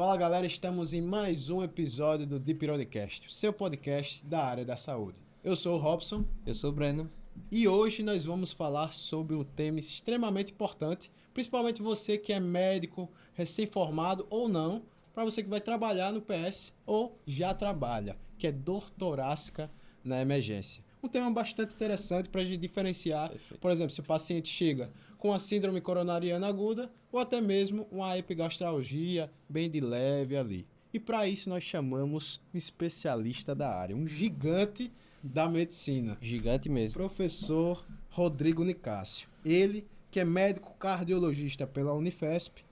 Fala galera, estamos em mais um episódio do Deep Ironicast, seu podcast da área da saúde. Eu sou o Robson. Eu sou o Breno. E hoje nós vamos falar sobre um tema extremamente importante, principalmente você que é médico, recém-formado ou não, para você que vai trabalhar no PS ou já trabalha, que é dor torácica na emergência. Um tema bastante interessante para a gente diferenciar, por exemplo, se o paciente chega com a síndrome coronariana aguda ou até mesmo uma epigastralgia bem de leve ali. E para isso nós chamamos um especialista da área, um gigante da medicina. Gigante mesmo. Professor Rodrigo Nicásio. Ele que é médico cardiologista pela Unifesp,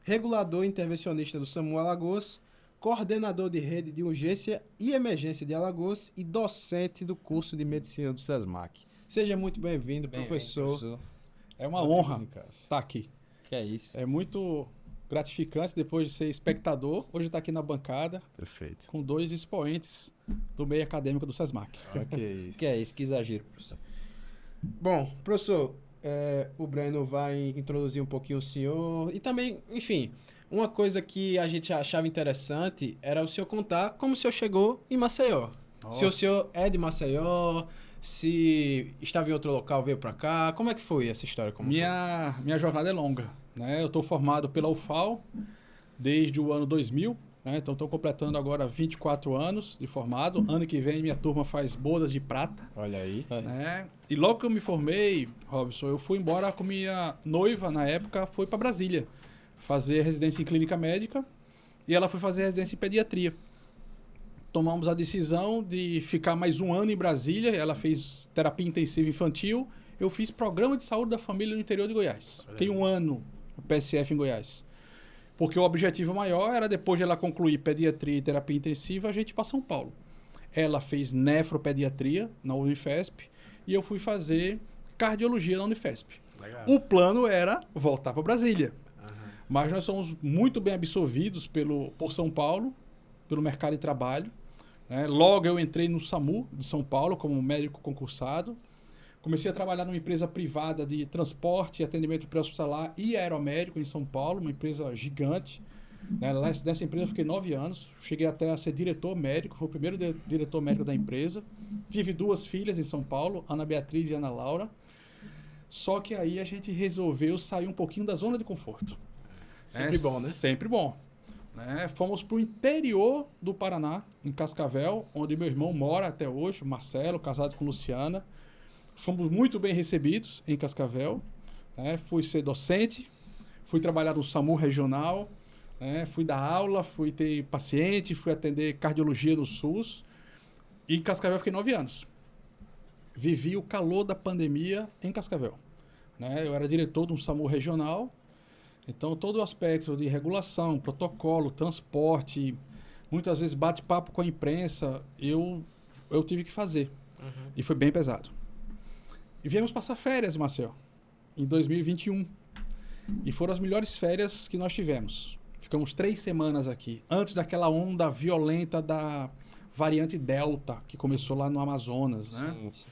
regulador intervencionista do SAMU Alagoas, coordenador de rede de urgência e emergência de Alagoas e docente do curso de medicina do SESMAC. Seja muito bem-vindo, professor. É uma honra estar aqui. Que é isso. É muito gratificante depois de ser espectador, hoje estar aqui na bancada. Perfeito. Com dois expoentes do meio acadêmico do SESMAC. Que é isso. Que é isso, que exagero, professor. Bom, professor, o Breno vai introduzir um pouquinho o senhor e também, enfim, uma coisa que a gente achava interessante era o senhor contar como o senhor chegou em Maceió. Nossa. Se o senhor é de Maceió, se estava em outro local, veio para cá, como é que foi essa história? Minha jornada é longa, né? Eu estou formado pela UFAL desde o ano 2000, né? Então estou completando agora 24 anos de formado. Ano que vem minha turma faz bodas de prata. Olha aí. Né? E logo que eu me formei, Robson, eu fui embora com minha noiva, na época, foi para Brasília fazer residência em clínica médica e ela foi fazer residência em pediatria. Tomamos a decisão de ficar mais um ano em Brasília. Ela fez terapia intensiva infantil. Eu fiz programa de saúde da família no interior de Goiás. Fiquei um ano no PSF em Goiás. Porque o objetivo maior era, depois de ela concluir pediatria e terapia intensiva, a gente ir para São Paulo. Ela fez nefropediatria na Unifesp e eu fui fazer cardiologia na Unifesp. Legal. O plano era voltar para Brasília. Mas nós somos muito bem absorvidos por São Paulo, pelo mercado de trabalho. Né? Logo eu entrei no SAMU de São Paulo como médico concursado. Comecei a trabalhar numa empresa privada de transporte e atendimento pré-hospitalar e aeromédico em São Paulo, uma empresa gigante. Né? Nessa empresa eu fiquei 9 anos, cheguei até a ser diretor médico, fui o primeiro diretor médico da empresa. Tive 2 filhas em São Paulo, Ana Beatriz e Ana Laura. Só que aí a gente resolveu sair um pouquinho da zona de conforto. Sempre bom, né? Sempre bom. Né? Fomos para o interior do Paraná, em Cascavel, onde meu irmão mora até hoje, o Marcelo, casado com Luciana. Fomos muito bem recebidos em Cascavel. Né? Fui ser docente, fui trabalhar no SAMU regional, né? Fui dar aula, fui ter paciente, fui atender cardiologia no SUS. E em Cascavel fiquei 9 anos. Vivi o calor da pandemia em Cascavel. Né? Eu era diretor de um SAMU regional. Então, todo o aspecto de regulação, protocolo, transporte, muitas vezes bate-papo com a imprensa, eu tive que fazer. E foi bem pesado. E viemos passar férias em Maceió, em 2021. E foram as melhores férias que nós tivemos. Ficamos 3 semanas aqui, antes daquela onda violenta da variante Delta, que começou lá no Amazonas, né? Sim, sim.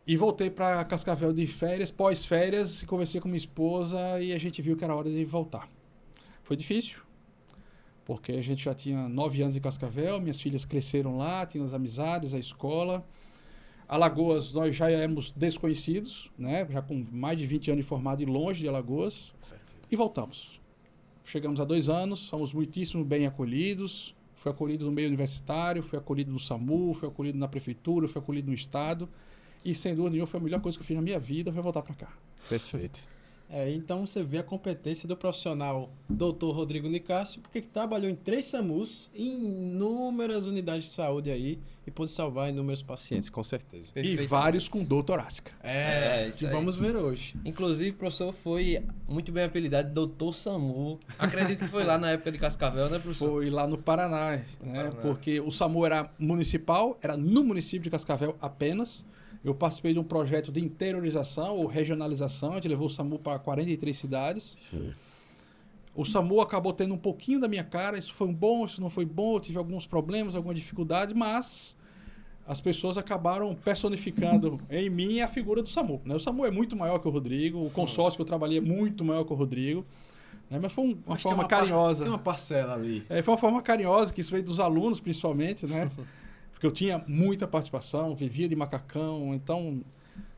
E voltei para Cascavel de férias, pós-férias, conversei com minha esposa e a gente viu que era hora de voltar. Foi difícil, porque a gente já tinha 9 anos em Cascavel, minhas filhas cresceram lá, tinham as amizades, a escola. Alagoas, nós já éramos desconhecidos, né? Já com mais de 20 anos de formado e longe de Alagoas. E voltamos. Chegamos há 2 anos, fomos muitíssimo bem acolhidos. Fui acolhido no meio universitário, fui acolhido no SAMU, fui acolhido na prefeitura, fui acolhido no estado. E, sem dúvida nenhuma, foi a melhor coisa que eu fiz na minha vida, foi voltar para cá. Perfeito. Então você vê a competência do profissional Dr. Rodrigo Nicásio, porque trabalhou em 3 SAMUs, em inúmeras unidades de saúde aí, e pôde salvar inúmeros pacientes, com certeza. E vários com dor torácica. isso que aí. vamos ver hoje. Inclusive, o professor foi muito bem apelidado de Doutor SAMU. Acredito que foi lá na época de Cascavel, né, professor? Foi lá no Paraná, né? Porque o SAMU era municipal, era no município de Cascavel apenas. Eu participei de um projeto de interiorização ou regionalização, a gente levou o SAMU para 43 cidades. Sim. O SAMU acabou tendo um pouquinho da minha cara, isso foi bom, isso não foi bom, eu tive alguns problemas, alguma dificuldade, mas as pessoas acabaram personificando em mim a figura do SAMU. Né? O SAMU é muito maior que o Rodrigo, o consórcio que eu trabalhei é muito maior que o Rodrigo. Mas foi uma Mas forma tem carinhosa. Tem uma parcela ali. Foi uma forma carinhosa, que isso veio dos alunos, principalmente, né? Porque eu tinha muita participação, vivia de macacão, então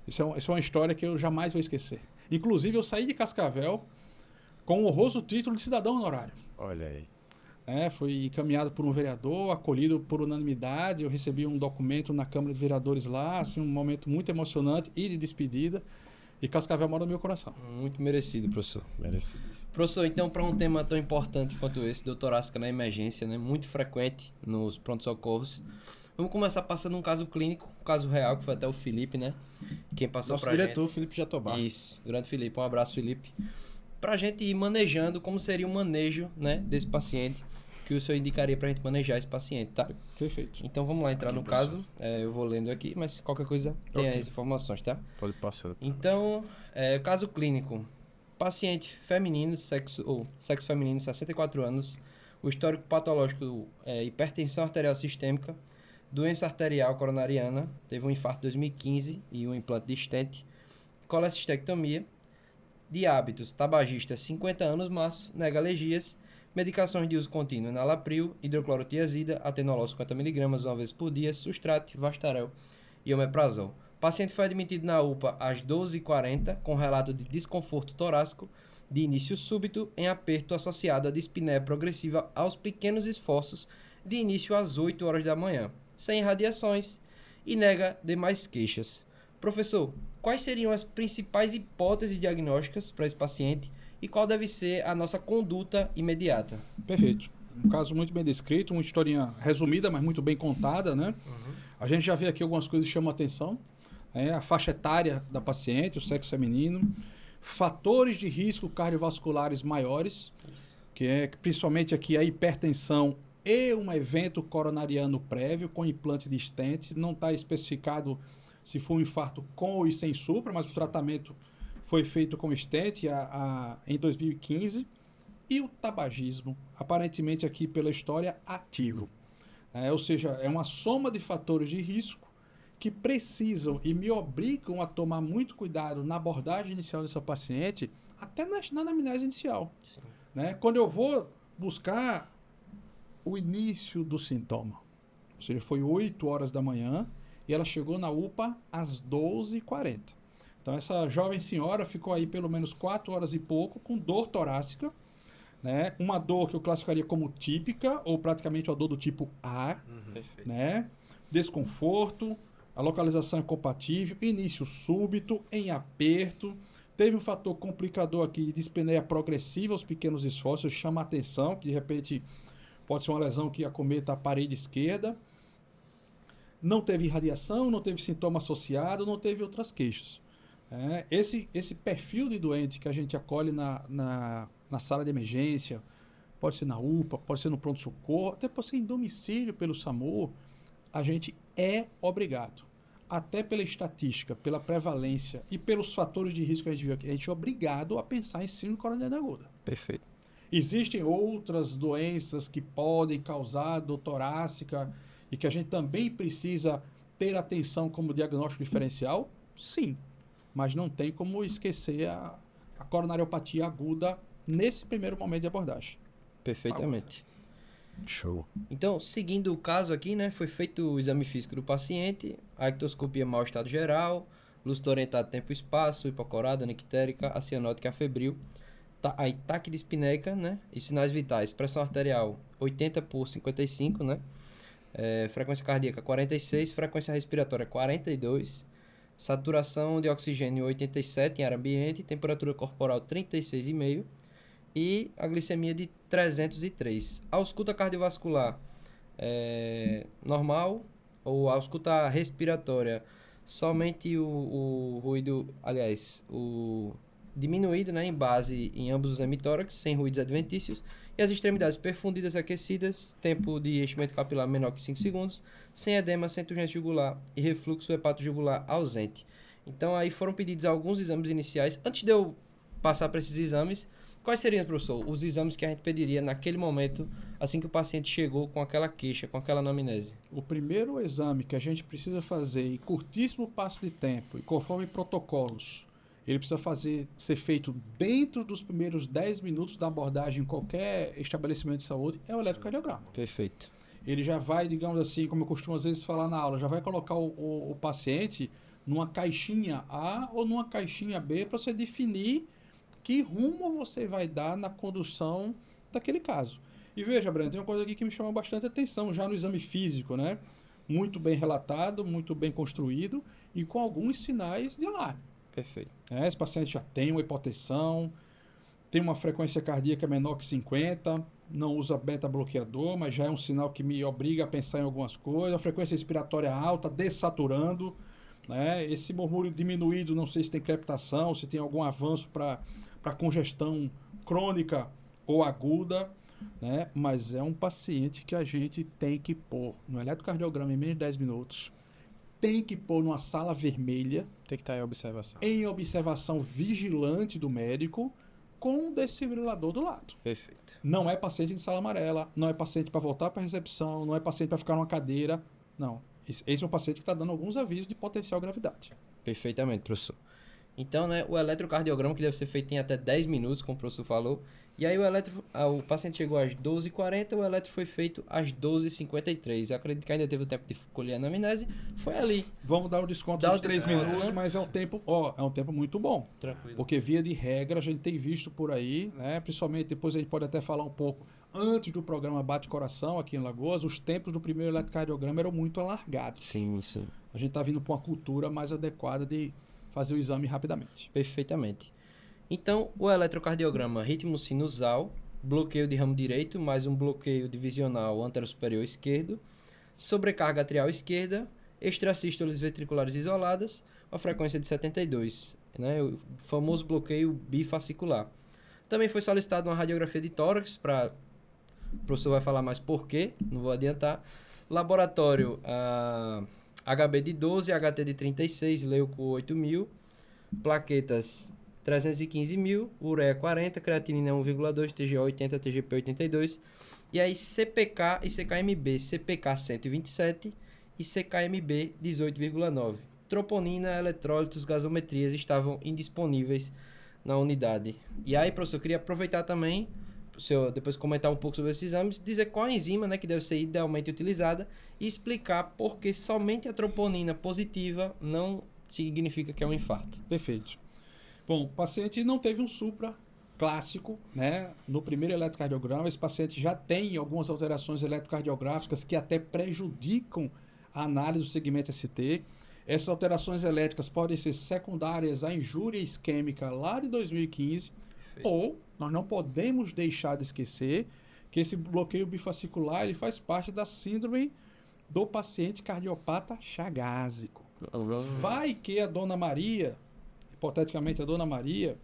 isso é uma história que eu jamais vou esquecer. Inclusive, eu saí de Cascavel com o honroso título de cidadão honorário. Olha aí. Fui encaminhado por um vereador, acolhido por unanimidade, eu recebi um documento na Câmara de Vereadores lá, assim, um momento muito emocionante e de despedida, e Cascavel mora no meu coração. Muito merecido, professor. Merecido. Professor, então, para um tema tão importante quanto esse, dor torácica na emergência, né, muito frequente nos pronto-socorros, vamos começar passando um caso clínico, um caso real, que foi até o Felipe, né? Quem passou Nosso pra diretor, gente. Felipe Jatobá. Isso, grande Felipe. Um abraço, Felipe. Pra gente ir manejando como seria o manejo, né, desse paciente, que o senhor indicaria pra gente manejar esse paciente, tá? Perfeito. Então vamos lá entrar Aqui, no professor. caso. Eu vou lendo aqui, mas qualquer coisa tem Ok. as informações, tá? Pode passar. Então, caso clínico. Paciente feminino, sexo feminino, 64 anos. O histórico patológico é hipertensão arterial sistêmica, doença arterial coronariana, teve um infarto em 2015 e um implante de stent, colecistectomia, de hábitos, tabagista, 50 anos, maço, nega alergias, medicações de uso contínuo, enalapril, hidroclorotiazida, atenolol 50mg uma vez por dia, Sustrate, Vastarel e omeprazol. O paciente foi admitido na UPA às 12h40 com relato de desconforto torácico de início súbito em aperto associado à dispneia progressiva aos pequenos esforços de início às 8 horas da manhã, sem irradiações e nega demais queixas. Professor, quais seriam as principais hipóteses diagnósticas para esse paciente e qual deve ser a nossa conduta imediata? Perfeito. Um caso muito bem descrito, uma historinha resumida, mas muito bem contada, né? A gente já vê aqui algumas coisas que chamam a atenção. A faixa etária da paciente, o sexo feminino, fatores de risco cardiovasculares maiores, que é principalmente aqui a hipertensão e um evento coronariano prévio com implante de stent. Não está especificado se foi um infarto com ou sem supra, mas o tratamento foi feito com stent em 2015. E o tabagismo, aparentemente aqui pela história, ativo. Ou seja, é uma soma de fatores de risco que precisam e me obrigam a tomar muito cuidado na abordagem inicial dessa paciente, até na anamnese inicial. Né? Quando eu vou buscar o início do sintoma, ou seja, foi 8 horas da manhã e ela chegou na UPA às 12h40. Então, essa jovem senhora ficou aí pelo menos 4 horas e pouco com dor torácica, né? Uma dor que eu classificaria como típica ou praticamente uma dor do tipo A, Perfeito. né? Desconforto, a localização é compatível, início súbito, em aperto. Teve um fator complicador aqui de dispneia progressiva aos pequenos esforços, chama a atenção, que de repente pode ser uma lesão que acometa a parede esquerda. Não teve irradiação, não teve sintoma associado, não teve outras queixas. Esse perfil de doente que a gente acolhe na sala de emergência, pode ser na UPA, pode ser no pronto-socorro, até pode ser em domicílio pelo SAMU, a gente é obrigado, até pela estatística, pela prevalência e pelos fatores de risco que a gente viu aqui, a gente é obrigado a pensar em síndrome coronariana aguda. Perfeito. Existem outras doenças que podem causar dor torácica e que a gente também precisa ter atenção como diagnóstico diferencial? Sim, mas não tem como esquecer a coronariopatia aguda nesse primeiro momento de abordagem. Perfeitamente. Show. Então, seguindo o caso aqui, né, foi feito o exame físico do paciente, a ectoscopia mau estado geral, lúcido orientado tempo e espaço, hipocorada, nictérica, a cianótica, a febril, a taquidispneica, né, e sinais vitais, pressão arterial 80/55, né, frequência cardíaca 46, frequência respiratória 42, saturação de oxigênio 87 em ar ambiente, temperatura corporal 36,5 e a glicemia de 303. A ausculta cardiovascular normal ou a ausculta respiratória, somente o ruído, aliás, o diminuído, né, em base em ambos os hemitórax, sem ruídos adventícios, e as extremidades perfundidas e aquecidas, tempo de enchimento capilar menor que 5 segundos, sem edema, sem turgência jugular e refluxo hepatojugular ausente. Então aí foram pedidos alguns exames iniciais. Antes de eu passar para esses exames, quais seriam, professor, os exames que a gente pediria naquele momento, assim que o paciente chegou com aquela queixa, com aquela anamnese? O primeiro exame que a gente precisa fazer em curtíssimo espaço de tempo e conforme protocolos ele precisa ser feito dentro dos primeiros 10 minutos da abordagem em qualquer estabelecimento de saúde, é o eletrocardiograma. Perfeito. Ele já vai, digamos assim, como eu costumo às vezes falar na aula, já vai colocar o paciente numa caixinha A ou numa caixinha B para você definir que rumo você vai dar na condução daquele caso. E veja, Breno, tem uma coisa aqui que me chama bastante atenção, já no exame físico, né? Muito bem relatado, muito bem construído e com alguns sinais de alarme. Perfeito. Esse paciente já tem uma hipotensão, tem uma frequência cardíaca menor que 50, não usa beta-bloqueador, mas já é um sinal que me obriga a pensar em algumas coisas, a frequência respiratória alta, dessaturando, né? Esse murmúrio diminuído, não sei se tem crepitação, se tem algum avanço para congestão crônica ou aguda, né? Mas é um paciente que a gente tem que pôr no eletrocardiograma em menos de 10 minutos, tem que pôr numa sala vermelha, Tem que estar em observação. em observação vigilante do médico, com um desfibrilador do lado. Perfeito. Não é paciente de sala amarela, não é paciente para voltar para a recepção, não é paciente para ficar numa cadeira. Não. Esse é um paciente que está dando alguns avisos de potencial gravidade. Perfeitamente, professor. Então, né, o eletrocardiograma que deve ser feito em até 10 minutos, como o professor falou. E aí o paciente chegou às 12h40, o eletro foi feito às 12h53. Eu acredito que ainda teve o tempo de colher a anamnese. Foi ali. Vamos dar o desconto Dá dos o 3 desconto, minutos, né? mas é um tempo muito bom. Tranquilo. Porque via de regra, a gente tem visto por aí, né, principalmente depois a gente pode até falar um pouco, antes do programa Bate Coração aqui em Lagoas, os tempos do primeiro eletrocardiograma eram muito alargados. Sim, sim. A gente está vindo para uma cultura mais adequada de fazer o exame rapidamente. Perfeitamente. Então, o eletrocardiograma ritmo sinusal, bloqueio de ramo direito, mais um bloqueio divisional antero-superior esquerdo, sobrecarga atrial esquerda, extrasístoles ventriculares isoladas, a frequência de 72, né? O famoso bloqueio bifascicular. Também foi solicitada uma radiografia de tórax, o professor vai falar mais por quê, não vou adiantar. Laboratório HB de 12, HT de 36, leuco 8.000, plaquetas 315.000, ureia 40, creatinina 1,2, TGO 80, TGP 82. E aí CPK e CKMB, CPK 127 e CKMB 18,9. Troponina, eletrólitos, gasometrias estavam indisponíveis na unidade. E aí, professor, eu queria aproveitar também, para o senhor depois comentar um pouco sobre esses exames, dizer qual a enzima, né, que deve ser idealmente utilizada e explicar por que somente a troponina positiva não significa que é um infarto. Perfeito. Bom, o paciente não teve um supra clássico, né? No primeiro eletrocardiograma, esse paciente já tem algumas alterações eletrocardiográficas que até prejudicam a análise do segmento ST. Essas alterações elétricas podem ser secundárias à injúria isquêmica lá de 2015, ou nós não podemos deixar de esquecer que esse bloqueio bifascicular ele faz parte da síndrome do paciente cardiopata chagásico. Vai que a Dona Maria, hipoteticamente a Dona Maria,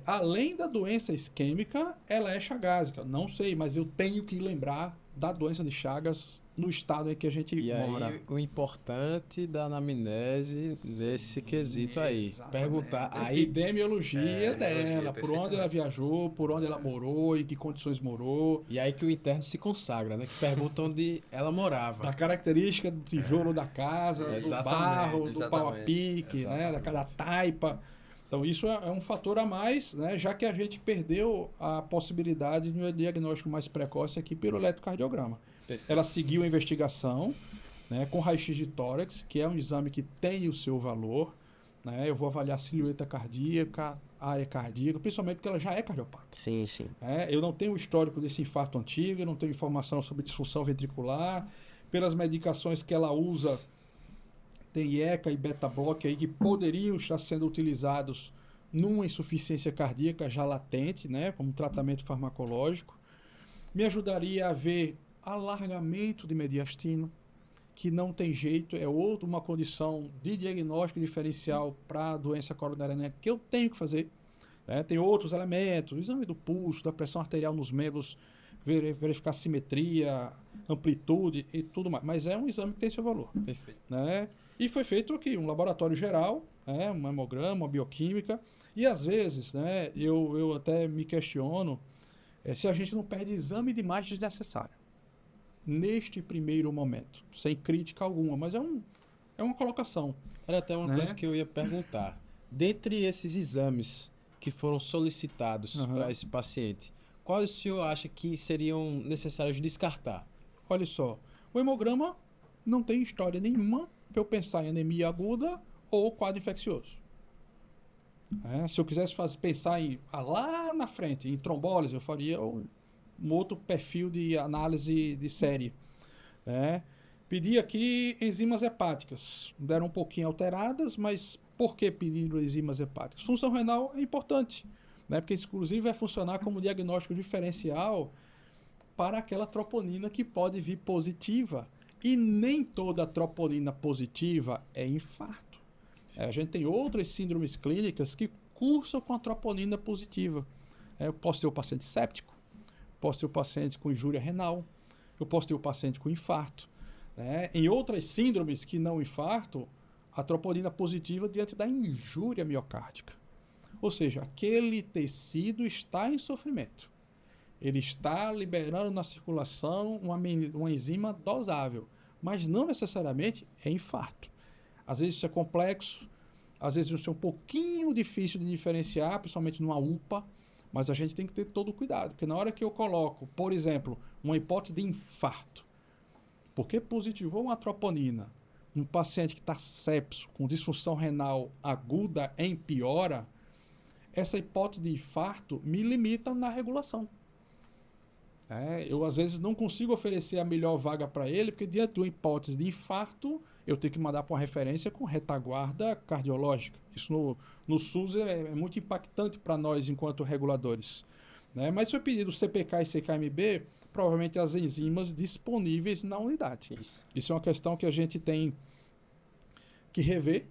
além da doença isquêmica, ela é chagásica. Não sei, mas eu tenho que lembrar da doença de Chagas no estado em que a gente E mora. aí, o importante da anamnese nesse quesito aí. Exatamente. Perguntar A aí. epidemiologia dela, por onde perfeitamente. ela viajou, por onde ela morou, em que condições morou, E aí que o interno se consagra, né? Que pergunta onde ela morava. da característica do tijolo da casa, do Exatamente, barro, do exatamente. pau a pique, né, da taipa. Então, isso é um fator a mais, né, já que a gente perdeu a possibilidade de um diagnóstico mais precoce aqui pelo eletrocardiograma. Perfeito. Ela seguiu a investigação, né, com raio-x de tórax, que é um exame que tem o seu valor. Né, eu vou avaliar a silhueta cardíaca, a área cardíaca, principalmente porque ela já é cardiopata. Sim, sim. Eu não tenho o histórico desse infarto antigo, eu não tenho informação sobre disfunção ventricular. Pelas medicações que ela usa, tem ECA e beta-bloque aí que poderiam estar sendo utilizados numa insuficiência cardíaca já latente, né, como tratamento farmacológico. Me ajudaria a ver alargamento de mediastino, que não tem jeito, é uma condição de diagnóstico diferencial para a doença coronariana que eu tenho que fazer. Né? Tem outros elementos, o exame do pulso, da pressão arterial nos membros, verificar simetria, amplitude e tudo mais. Mas é um exame que tem seu valor. Perfeito. Né? E foi feito aqui um laboratório geral, né? Um hemograma, uma bioquímica. E às vezes, né, eu até me questiono se a gente não perde exame demais desnecessário. Neste primeiro momento, sem crítica alguma, mas é uma colocação. Era até uma Né? coisa que eu ia perguntar. Dentre esses exames que foram solicitados Aham. para esse paciente, quais o senhor acha que seriam necessários descartar? Olha só, o hemograma não tem história nenhuma para eu pensar em anemia aguda ou quadro infeccioso. Se eu quisesse pensar lá na frente, em trombólise, eu faria um outro perfil de análise de série. Pedi aqui enzimas hepáticas. Deram um pouquinho alteradas, mas por que pediram enzimas hepáticas? Função renal é importante, porque inclusive vai funcionar como diagnóstico diferencial para aquela troponina que pode vir positiva. E nem toda troponina positiva é infarto. A gente tem outras síndromes clínicas que cursam com a troponina positiva. Eu posso ter o paciente séptico, posso ter o paciente com injúria renal, eu posso ter o paciente com infarto. Em outras síndromes que não infarto, a troponina positiva diante da injúria miocárdica. Ou seja, aquele tecido está em sofrimento. Ele está liberando na circulação uma enzima dosável, mas não necessariamente é infarto. Às vezes isso é complexo, às vezes isso é um pouquinho difícil de diferenciar, principalmente numa UPA, mas a gente tem que ter todo o cuidado, porque na hora que eu coloco, por exemplo, uma hipótese de infarto, porque positivou uma troponina num paciente que está sepso, com disfunção renal aguda em piora, essa hipótese de infarto me limita na regulação. Eu, às vezes, não consigo oferecer a melhor vaga para ele, porque diante de uma hipótese de infarto, eu tenho que mandar para uma referência com retaguarda cardiológica. Isso no SUS é muito impactante para nós, enquanto reguladores. Mas se eu pedir do CPK e CKMB, provavelmente as enzimas disponíveis na unidade. Isso é uma questão que a gente tem que rever.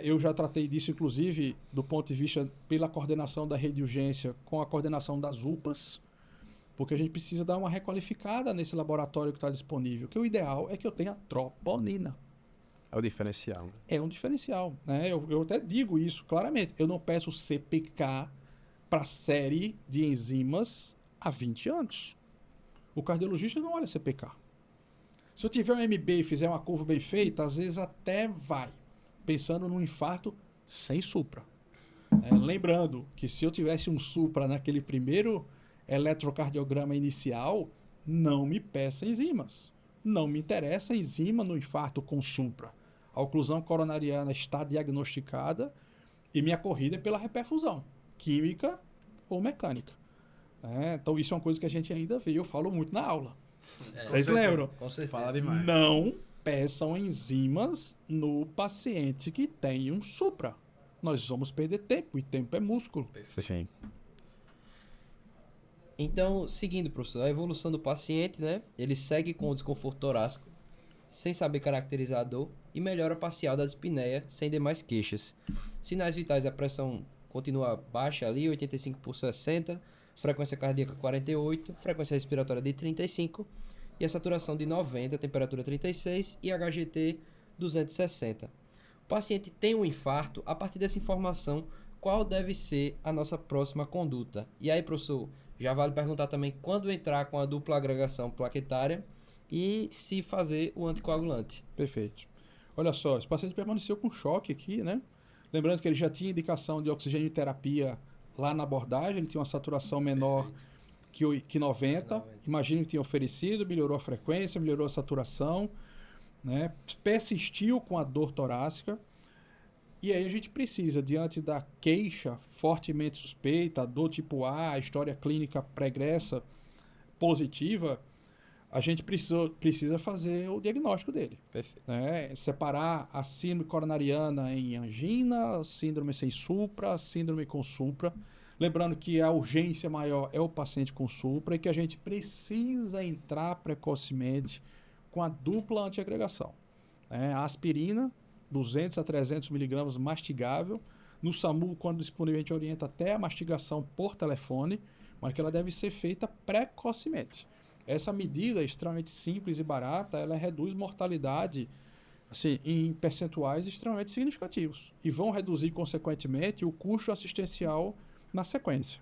Eu já tratei disso, inclusive, do ponto de vista pela coordenação da rede de urgência com a coordenação das UPAs, porque a gente precisa dar uma requalificada nesse laboratório que está disponível, que o ideal é que eu tenha troponina. É o diferencial. Né? É um diferencial. Eu até digo isso claramente. Eu não peço CPK para série de enzimas há 20 anos. O cardiologista não olha CPK. Se eu tiver um MB e fizer uma curva bem feita, às vezes até vai, pensando num infarto sem supra. Lembrando que se eu tivesse um supra naquele primeiro eletrocardiograma inicial, não me peça enzimas. Não me interessa enzima no infarto com supra. A oclusão coronariana está diagnosticada e minha corrida é pela reperfusão, química ou mecânica. Então isso é uma coisa que a gente ainda vê, eu falo muito na aula. Vocês lembram? Com certeza. Fala demais. Não peçam enzimas no paciente que tem um supra. Nós vamos perder tempo, e tempo é músculo. Sim. Então, seguindo, professor, a evolução do paciente, ele segue com o desconforto torácico, sem saber caracterizar a dor, e melhora parcial da dispneia, sem demais queixas. Sinais vitais, a pressão continua baixa ali, 85/60, frequência cardíaca 48, frequência respiratória de 35, e a saturação de 90, temperatura 36 e HGT 260. O paciente tem um infarto, a partir dessa informação, qual deve ser a nossa próxima conduta? E aí, professor, já vale perguntar também quando entrar com a dupla agregação plaquetária e se fazer o anticoagulante. Perfeito. Olha só, esse paciente permaneceu com choque aqui, Lembrando que ele já tinha indicação de oxigênio terapia lá na abordagem, ele tinha uma saturação menor que 90. Imagino que tinha oferecido, melhorou a frequência, melhorou a saturação, persistiu com a dor torácica. E aí a gente precisa, diante da queixa fortemente suspeita, dor tipo A, a história clínica pregressa positiva, a gente precisa fazer o diagnóstico dele. Perfeito. Separar a síndrome coronariana em angina, síndrome sem supra, síndrome com supra. Lembrando que a urgência maior é o paciente com supra e que a gente precisa entrar precocemente com a dupla antiagregação. A aspirina, 200 a 300 miligramas mastigável. No SAMU, quando disponível, a gente orienta até a mastigação por telefone, mas que ela deve ser feita precocemente. Essa medida é extremamente simples e barata, ela reduz mortalidade assim, em percentuais extremamente significativos e vão reduzir, consequentemente, o custo assistencial na sequência.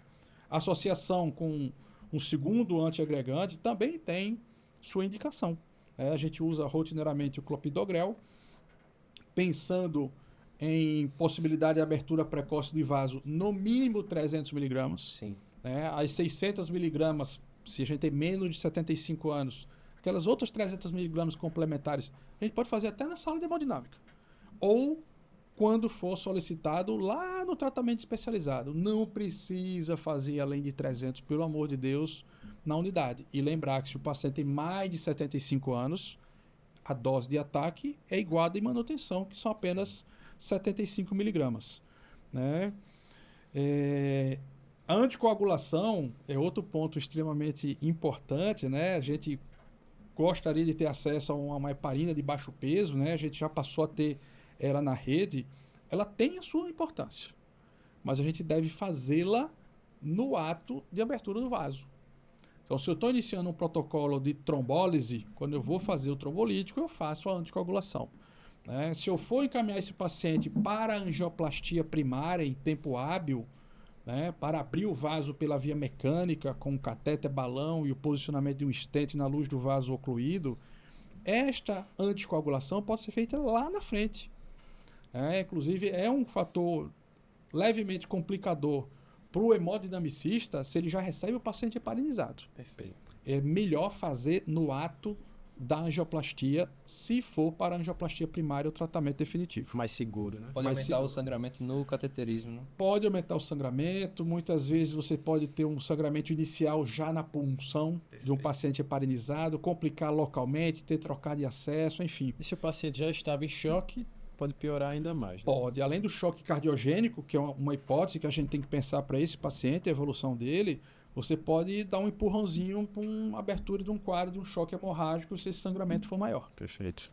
A associação com um segundo antiagregante também tem sua indicação. A gente usa rotineiramente o clopidogrel, pensando em possibilidade de abertura precoce de vaso, no mínimo 300 miligramas. Sim. Né? As 600 miligramas, se a gente tem menos de 75 anos, aquelas outras 300 miligramas complementares, a gente pode fazer até na sala de hemodinâmica. Ou quando for solicitado lá no tratamento especializado. Não precisa fazer além de 300, pelo amor de Deus, na unidade. E lembrar que se o paciente tem mais de 75 anos, a dose de ataque é igual à de manutenção, que são apenas 75 miligramas. Né? A anticoagulação é outro ponto extremamente importante. Né? A gente gostaria de ter acesso a uma heparina de baixo peso, né? A gente já passou a ter ela na rede. Ela tem a sua importância, mas a gente deve fazê-la no ato de abertura do vaso. Então, se eu estou iniciando um protocolo de trombólise, quando eu vou fazer o trombolítico, eu faço a anticoagulação. Né? Se eu for encaminhar esse paciente para a angioplastia primária em tempo hábil, né, para abrir o vaso pela via mecânica, com o catéter balão e o posicionamento de um stent na luz do vaso ocluído, esta anticoagulação pode ser feita lá na frente. Inclusive, é um fator levemente complicador para o hemodinamicista se ele já recebe o paciente heparinizado. Perfeito. É melhor fazer no ato da angioplastia, se for para a angioplastia primária o tratamento definitivo. Mais seguro, né? Pode Mas aumentar o sangramento no cateterismo, né? Pode aumentar o sangramento, muitas vezes você pode ter um sangramento inicial já na punção de um paciente heparinizado, complicar localmente, ter trocado de acesso, enfim. E se o paciente já estava em choque, pode piorar ainda mais. Né? Pode. Além do choque cardiogênico, que é uma hipótese que a gente tem que pensar para esse paciente, a evolução dele, você pode dar um empurrãozinho para uma abertura de um quadro de um choque hemorrágico se esse sangramento for maior. Perfeito.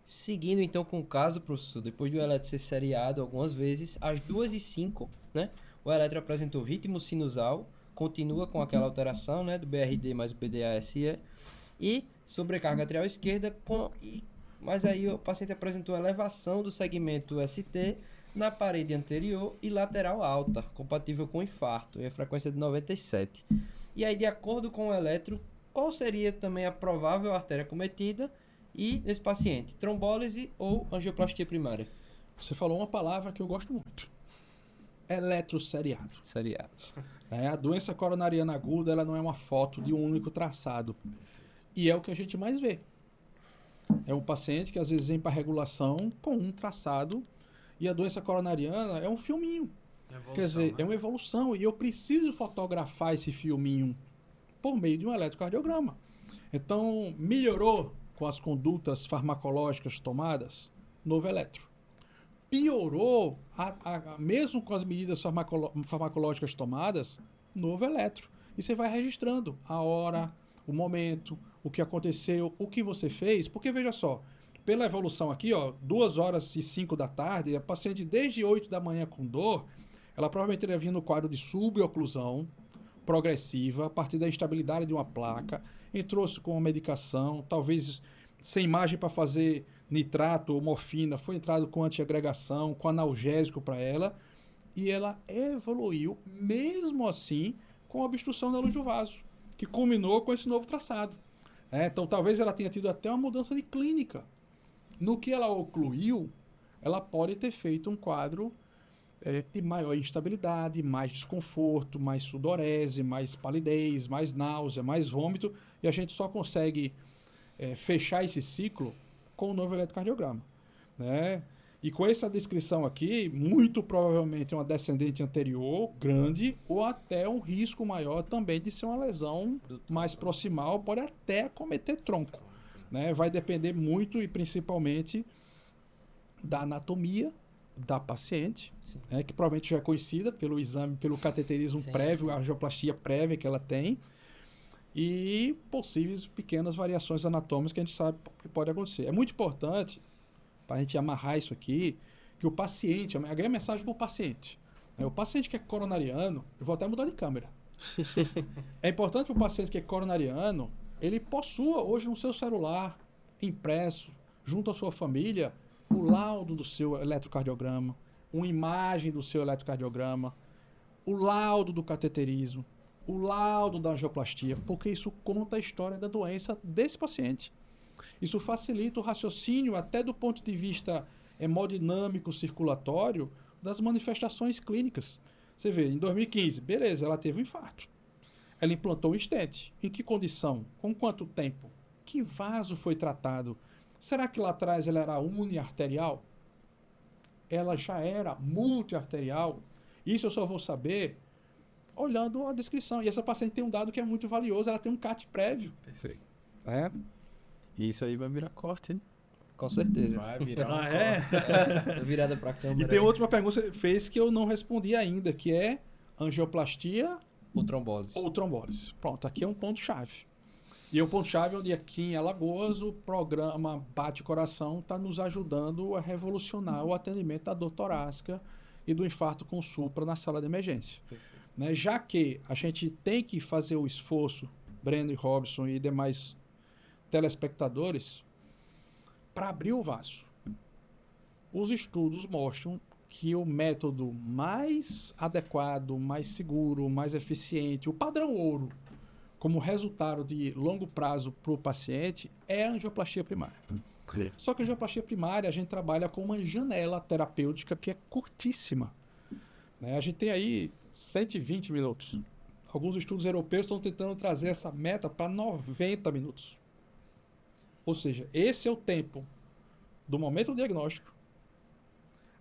Seguindo então com o caso, professor, depois do eletro ser seriado algumas vezes, às 2h05, né, o eletro apresentou ritmo sinusal, continua com aquela alteração, né, do BRD mais o PDA-SE, e sobrecarga atrial esquerda, mas aí o paciente apresentou elevação do segmento ST na parede anterior e lateral alta, compatível com infarto, e a frequência de 97. E aí, de acordo com o eletro, qual seria também a provável artéria cometida e, nesse paciente, trombólise ou angioplastia primária? Você falou uma palavra que eu gosto muito. Eletroseriado. Seriado. A doença coronariana aguda, ela não é uma foto de um único traçado. E é o que a gente mais vê. É um paciente que às vezes vem para regulação com um traçado, e a doença coronariana é um filminho. Quer dizer, é uma evolução, e eu preciso fotografar esse filminho por meio de um eletrocardiograma. Então, melhorou com as condutas farmacológicas tomadas? Novo eletro. Piorou, mesmo com as medidas farmacológicas tomadas? Novo eletro. E você vai registrando a hora, o momento, o que aconteceu, o que você fez, porque veja só, pela evolução aqui, 2h05 da tarde, a paciente desde 8 da manhã com dor, ela provavelmente teria vindo no quadro de suboclusão progressiva, a partir da instabilidade de uma placa, entrou-se com uma medicação, talvez sem imagem para fazer nitrato ou morfina, foi entrado com antiagregação, com analgésico para ela, e ela evoluiu, mesmo assim, com a obstrução da luz do vaso, que culminou com esse novo traçado. Então, talvez ela tenha tido até uma mudança de clínica. No que ela ocluiu, ela pode ter feito um quadro de maior instabilidade, mais desconforto, mais sudorese, mais palidez, mais náusea, mais vômito, e a gente só consegue fechar esse ciclo com o novo eletrocardiograma. Né? E com essa descrição aqui, muito provavelmente é uma descendente anterior grande, ou até um risco maior também de ser uma lesão mais proximal, pode até acometer tronco. Né? Vai depender muito e principalmente da anatomia da paciente, né? Que provavelmente já é conhecida pelo exame, pelo cateterismo prévio, a angioplastia prévia que ela tem, e possíveis pequenas variações anatômicas que a gente sabe que pode acontecer. É muito importante, para a gente amarrar isso aqui, que o paciente, a minha mensagem para o paciente, o paciente que é coronariano, eu vou até mudar de câmera. É importante para o paciente que é coronariano, ele possua hoje no seu celular, impresso, junto à sua família, o laudo do seu eletrocardiograma, uma imagem do seu eletrocardiograma, o laudo do cateterismo, o laudo da angioplastia, porque isso conta a história da doença desse paciente. Isso facilita o raciocínio até do ponto de vista hemodinâmico circulatório das manifestações clínicas. Você vê, em 2015, beleza, ela teve um infarto. Ela implantou um stent. Em que condição? Com quanto tempo? Que vaso foi tratado? Será que lá atrás ela era uniarterial? Ela já era multiarterial? Isso eu só vou saber olhando a descrição. E essa paciente tem um dado que é muito valioso, ela tem um CAT prévio. Perfeito. É? E isso aí vai virar corte, hein? Com certeza. Vai virar Ah, é? Virada pra câmera. E tem aí. outra pergunta que você fez que eu não respondi ainda, que é angioplastia O trombólise. ou trombólise. Pronto, aqui é um ponto-chave. E o ponto-chave é onde aqui em Alagoas o programa Bate Coração está nos ajudando a revolucionar o atendimento da dor torácica e do infarto com supra na sala de emergência. Né? Já que a gente tem que fazer o esforço, Breno e Robson e demais telespectadores, para abrir o vaso. Os estudos mostram que o método mais adequado, mais seguro, mais eficiente, o padrão ouro, como resultado de longo prazo para o paciente, é a angioplastia primária. Só que a angioplastia primária a gente trabalha com uma janela terapêutica que é curtíssima. Né? A gente tem aí 120 minutos. Alguns estudos europeus estão tentando trazer essa meta para 90 minutos. Ou seja, esse é o tempo do momento do diagnóstico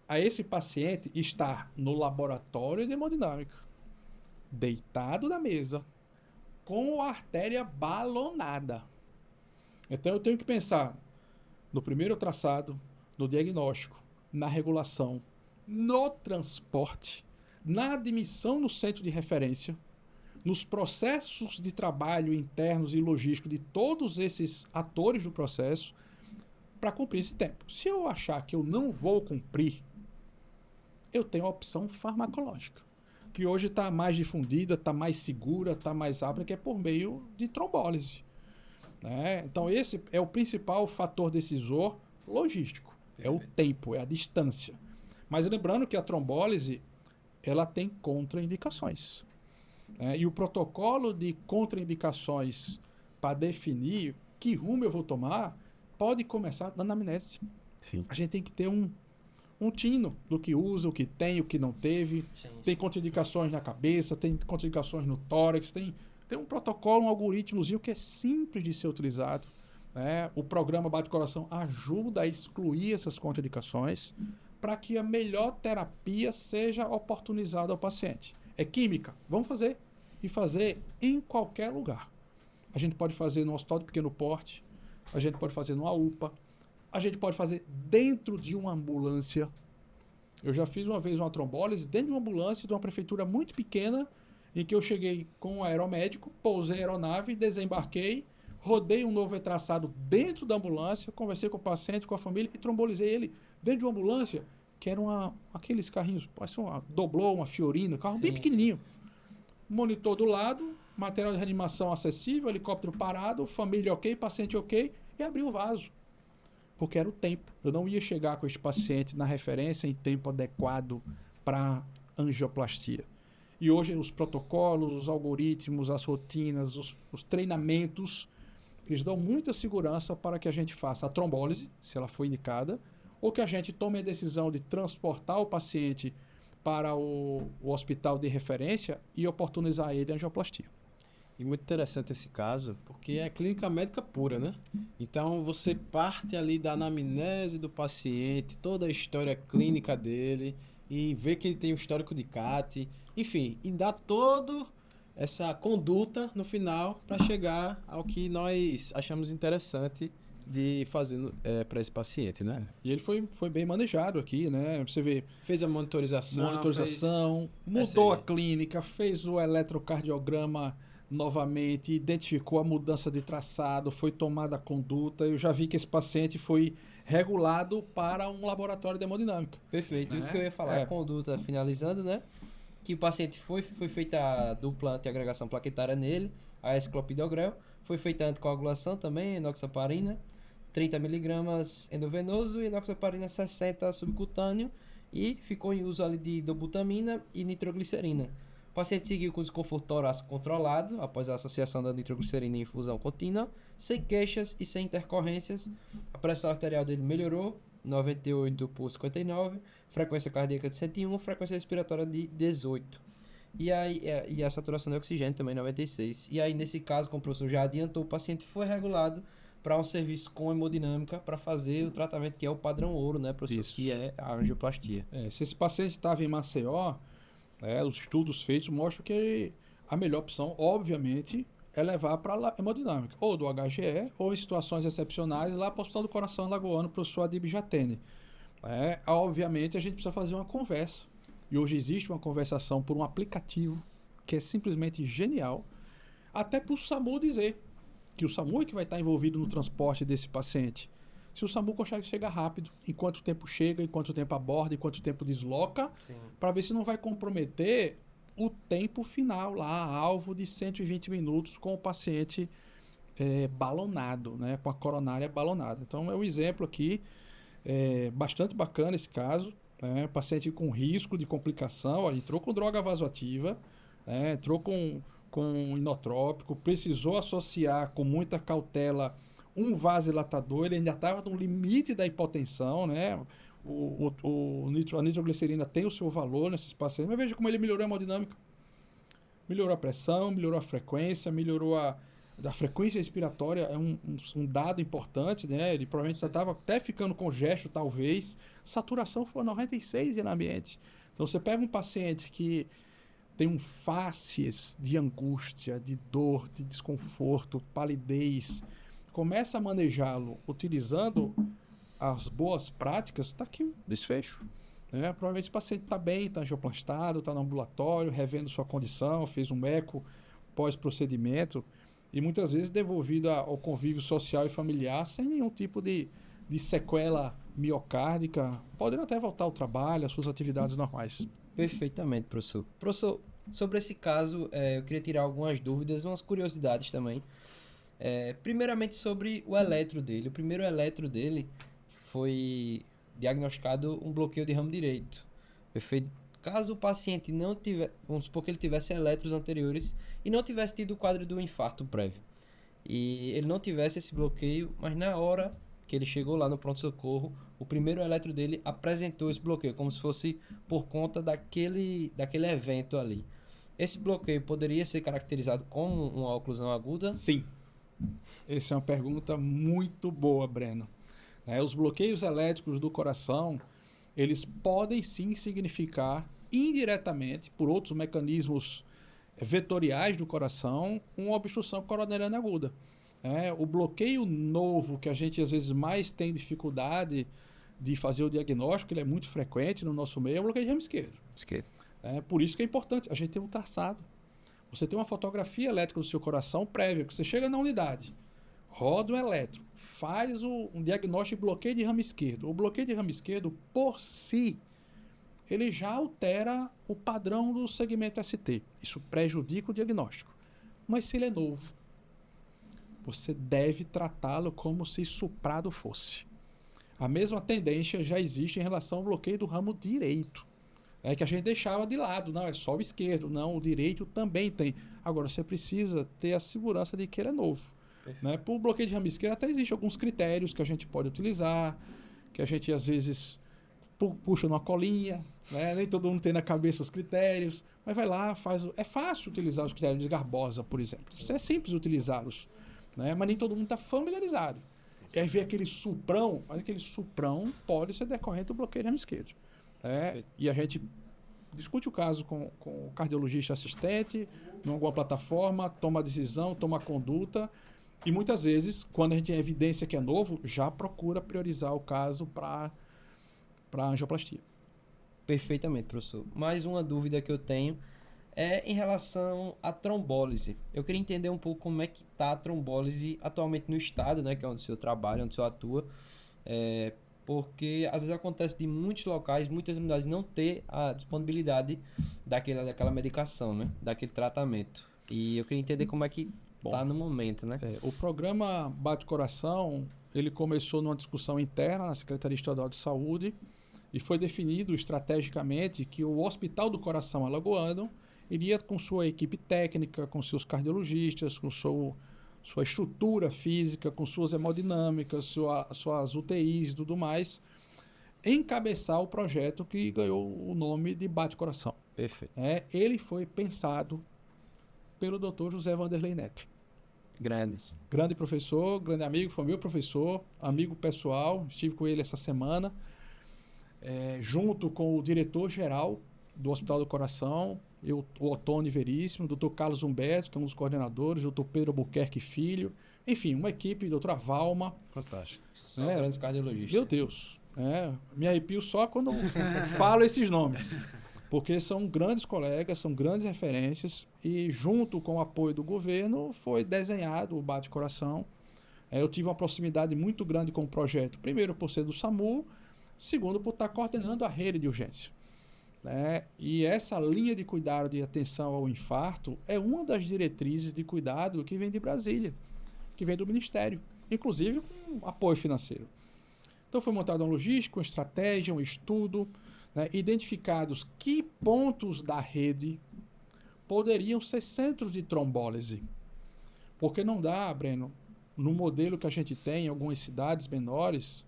a esse paciente estar no laboratório de hemodinâmica, deitado na mesa, com a artéria balonada. Então eu tenho que pensar no primeiro traçado, no diagnóstico, na regulação, no transporte, na admissão no centro de referência, nos processos de trabalho internos e logísticos de todos esses atores do processo para cumprir esse tempo. Se eu achar que eu não vou cumprir, eu tenho a opção farmacológica, que hoje está mais difundida, está mais segura, está mais ampla, que é por meio de trombólise. Né? Então esse é o principal fator decisor logístico, é o tempo, é a distância. Mas lembrando que a trombólise ela tem contraindicações. E o protocolo de contraindicações para definir que rumo eu vou tomar pode começar na anamnese. Sim. A gente tem que ter um tino do que usa, o que tem, o que não teve. Sim, sim. Tem contraindicações na cabeça, tem contraindicações no tórax, tem um protocolo, um algoritmozinho que é simples de ser utilizado. Né? O programa Bate Coração ajuda a excluir essas contraindicações para que a melhor terapia seja oportunizada ao paciente. É química? Vamos fazer. E fazer em qualquer lugar. A gente pode fazer no hospital de pequeno porte, a gente pode fazer numa UPA, a gente pode fazer dentro de uma ambulância. Eu já fiz uma vez uma trombólise dentro de uma ambulância de uma prefeitura muito pequena, em que eu cheguei com um aeromédico, pousei a aeronave, desembarquei, rodei um novo traçado dentro da ambulância, conversei com o paciente, com a família e trombolizei ele dentro de uma ambulância, que era aqueles carrinhos, parece uma Doblô, uma Fiorino, carro bem pequenininho. Monitor do lado, material de reanimação acessível, helicóptero parado, família ok, paciente ok, e abri o vaso. Porque era o tempo. Eu não ia chegar com este paciente na referência em tempo adequado para angioplastia. E hoje os protocolos, os algoritmos, as rotinas, os treinamentos, eles dão muita segurança para que a gente faça a trombólise, se ela for indicada, ou que a gente tome a decisão de transportar o paciente para o hospital de referência e oportunizar ele a angioplastia. E muito interessante esse caso, porque é clínica médica pura, né? Então você parte ali da anamnese do paciente, toda a história clínica dele, e vê que ele tem um histórico de CAT, enfim, e dá toda essa conduta no final para chegar ao que nós achamos interessante de fazer para esse paciente, né? E ele foi bem manejado aqui, né? Você vê, Fez a mudou mudou a clínica, fez o eletrocardiograma novamente, identificou a mudança de traçado, foi tomada a conduta. Eu já vi que esse paciente foi regulado para um laboratório de hemodinâmica. Perfeito, Né? isso que eu ia falar. A conduta finalizando, né? Que o paciente foi feita a dupla antiagregação plaquetária nele, a esclopideogrel, foi feita a anticoagulação também, enoxaparina, 30 mg endovenoso e enoxaparina 60 subcutâneo, e ficou em uso ali de dobutamina e nitroglicerina. O paciente seguiu com desconforto torácico controlado após a associação da nitroglicerina e infusão contínua, sem queixas e sem intercorrências. A pressão arterial dele melhorou, 98 por 59, frequência cardíaca de 101, frequência respiratória de 18. E aí, e a saturação de oxigênio também 96. E aí, nesse caso, como o professor já adiantou, o paciente foi regulado para um serviço com hemodinâmica para fazer o tratamento que é o padrão ouro, né, professor? Isso. Que é a angioplastia. Se esse paciente estava em Maceió, os estudos feitos mostram que a melhor opção, obviamente, é levar para a hemodinâmica, ou do HGE, ou em situações excepcionais, lá para o Hospital do Coração Alagoano, para o professor Adib Jatene. Obviamente, a gente precisa fazer uma conversa. E hoje existe uma conversação por um aplicativo que é simplesmente genial, até para o SAMU dizer que o SAMU é que vai estar envolvido no transporte desse paciente. Se o SAMU consegue chegar rápido, em quanto tempo chega, em quanto tempo aborda, em quanto tempo desloca, para ver se não vai comprometer o tempo final lá, alvo de 120 minutos com o paciente balonado, né, com a coronária balonada. Então é um exemplo aqui, bastante bacana esse caso. Paciente com risco de complicação, entrou com droga vasoativa, entrou com inotrópico, precisou associar com muita cautela um vasodilatador, ele ainda estava no limite da hipotensão, né? A nitroglicerina tem o seu valor nesses pacientes, mas veja como ele melhorou a hemodinâmica, melhorou a pressão, melhorou a frequência, melhorou a frequência respiratória, é um dado importante, né? Ele provavelmente já estava até ficando congesto, talvez. Saturação foi 96 no ambiente. Então, você pega um paciente que tem faces de angústia, de dor, de desconforto, palidez, começa a manejá-lo utilizando as boas práticas, está aqui o desfecho. Provavelmente o paciente está bem, está angioplastado, está no ambulatório, revendo sua condição, fez um eco pós-procedimento, e muitas vezes devolvido ao convívio social e familiar sem nenhum tipo de sequela miocárdica, podendo até voltar ao trabalho, às suas atividades normais. Perfeitamente, professor. Professor, sobre esse caso, eu queria tirar algumas dúvidas, umas curiosidades também. Primeiramente sobre o eletro dele. O primeiro eletro dele foi diagnosticado um bloqueio de ramo direito. Perfeito. Caso o paciente não tivesse, vamos supor que ele tivesse eletros anteriores e não tivesse tido o quadro do infarto prévio, e ele não tivesse esse bloqueio, mas na hora que ele chegou lá no pronto-socorro, o primeiro eletro dele apresentou esse bloqueio, como se fosse por conta daquele evento ali. Esse bloqueio poderia ser caracterizado como uma oclusão aguda? Sim. Essa é uma pergunta muito boa, Breno. Os bloqueios elétricos do coração, eles podem sim significar indiretamente, por outros mecanismos vetoriais do coração, uma obstrução coronariana aguda. O bloqueio novo, que a gente às vezes mais tem dificuldade de fazer o diagnóstico, ele é muito frequente no nosso meio, é o bloqueio de ramo esquerdo. Por isso que é importante a gente ter um traçado. Você tem uma fotografia elétrica do seu coração prévia, que você chega na unidade, roda um eletro, faz um diagnóstico de bloqueio de ramo esquerdo. O bloqueio de ramo esquerdo, por si, ele já altera o padrão do segmento ST. Isso prejudica o diagnóstico. Mas se ele é novo, você deve tratá-lo como se suprado fosse. A mesma tendência já existe em relação ao bloqueio do ramo direito. Que a gente deixava de lado. Não, é só o esquerdo. Não, o direito também tem. Agora, você precisa ter a segurança de que ele é novo. Para o bloqueio de ramo esquerdo até existem alguns critérios que a gente pode utilizar, que a gente às vezes puxa numa colinha, nem todo mundo tem na cabeça os critérios, mas vai lá, é fácil utilizar os critérios de Garbosa, por exemplo. É simples utilizá-los, mas nem todo mundo está familiarizado. E aí vem aquele suprão, mas aquele suprão pode ser decorrente do bloqueio de ramo esquerdo. E a gente discute o caso com o cardiologista assistente, em alguma plataforma, toma a decisão, toma a conduta. E muitas vezes, quando a gente tem evidência que é novo, já procura priorizar o caso para angioplastia. Perfeitamente, professor. Mais uma dúvida que eu tenho é em relação à trombólise. Eu queria entender um pouco como é que está a trombólise atualmente no estado, que é onde o senhor trabalha, onde o senhor atua. Porque às vezes acontece de muitos locais, muitas unidades não ter a disponibilidade daquela medicação, daquele tratamento. E eu queria entender como é que está no momento, O programa Bate Coração, ele começou numa discussão interna na Secretaria Estadual de Saúde e foi definido estrategicamente que o Hospital do Coração Alagoano iria com sua equipe técnica, com seus cardiologistas, com sua estrutura física, com suas hemodinâmicas, suas UTIs e tudo mais, encabeçar o projeto que ganhou o nome de Bate-Coração. Perfeito. Ele foi pensado pelo Dr. José Vanderlei Neto. Grande professor, grande amigo, foi meu professor, amigo pessoal. Estive com ele essa semana, junto com o diretor-geral do Hospital do Coração, o Otônio Veríssimo, o Dr. Carlos Humberto, que é um dos coordenadores, o Dr. Pedro Albuquerque Filho, enfim, uma equipe, doutora Valma. Fantástico. São grandes cardiologistas. Meu Deus, me arrepio só quando eu falo esses nomes, porque são grandes colegas, são grandes referências, e junto com o apoio do governo foi desenhado o Bate-Coração. Eu tive uma proximidade muito grande com o projeto, primeiro por ser do SAMU, segundo por estar coordenando a rede de urgência. E essa linha de cuidado de atenção ao infarto é uma das diretrizes de cuidado que vem de Brasília, que vem do Ministério, inclusive com apoio financeiro. Então foi montada uma logística, uma estratégia, um estudo, identificados que pontos da rede poderiam ser centros de trombólise. Porque não dá, Breno, no modelo que a gente tem em algumas cidades menores,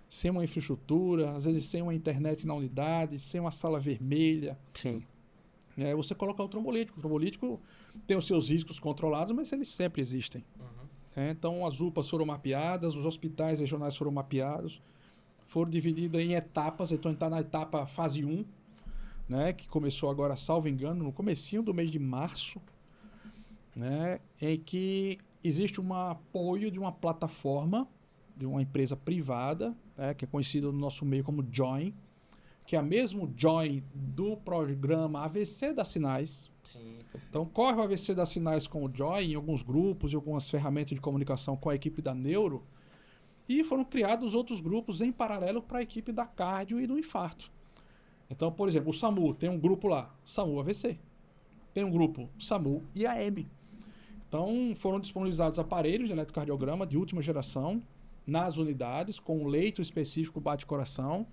sem uma infraestrutura, às vezes sem uma internet na unidade, sem uma sala vermelha. Sim. Você coloca o trombolítico. O trombolítico tem os seus riscos controlados, mas eles sempre existem. Então, as UPAs foram mapeadas, os hospitais regionais foram mapeados, foram divididos em etapas. Então, a gente está na etapa fase 1, que começou agora, salvo engano, no comecinho do mês de março, em que existe um apoio de uma plataforma, de uma empresa privada, que é conhecida no nosso meio como Join, que é a mesmo Join do programa AVC das Sinais. Sim. Então, corre o AVC das Sinais com o Join em alguns grupos e algumas ferramentas de comunicação com a equipe da Neuro, e foram criados outros grupos em paralelo para a equipe da Cardio e do Infarto. Então, por exemplo, o SAMU tem um grupo lá, SAMU AVC. Tem um grupo SAMU IAM. Então, foram disponibilizados aparelhos de eletrocardiograma de última geração nas unidades, com um leito específico bate-coração,